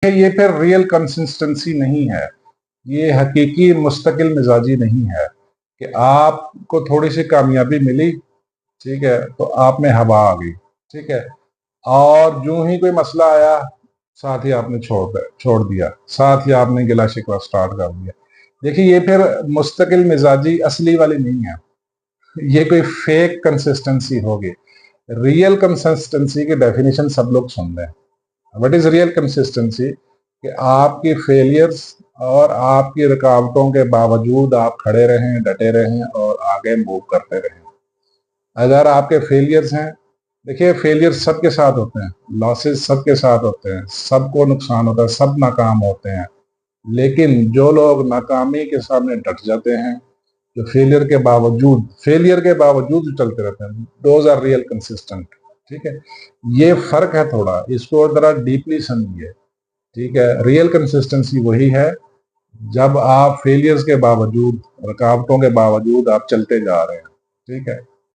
ये फिर real consistency नहीं है, ये हकीकी मुस्तकिल मिजाजी नहीं है कि आपको थोड़ी सी कामयाबी मिली, ठीक है, तो आप में हवा आ गई, ठीक है, और यूं ही कोई मसला आया, साथ ही आपने छोड़ दिया, साथ ही आपने गिला शिकवा स्टार्ट कर दिया। देखिए, ये फिर मुस्तकिल मिजाजी असली वाली नहीं है, ये कोई फेक कंसिस्टेंसी होगी। रियल कंसिस्टेंसी की डेफिनेशन सब लोग सुन रहे हैं। What is real consistency? कि आपकी फेलियर्स और आपकी रुकावटों के बावजूद आप खड़े रहें, डटे रहें और आगे मूव करते रहें। अगर आपके फेलियर्स हैं, देखिए फेलियर्स सबके साथ होते हैं, लॉसेस सबके साथ होते हैं, सबको नुकसान होता है, सब नाकाम होते हैं, लेकिन जो लोग नाकामी के सामने डट जाते हैं, जो फेलियर के बावजूद चलते रहते हैं, दोज आर रियल कंसिस्टेंट। ठीक है, ये फर्क है थोड़ा, इसको जरा डीपली समझिए। ठीक है, रियल कंसिस्टेंसी वही है जब आप फेलियर्स के बावजूद, रुकावटों के बावजूद आप चलते जा रहे हैं। ठीक है,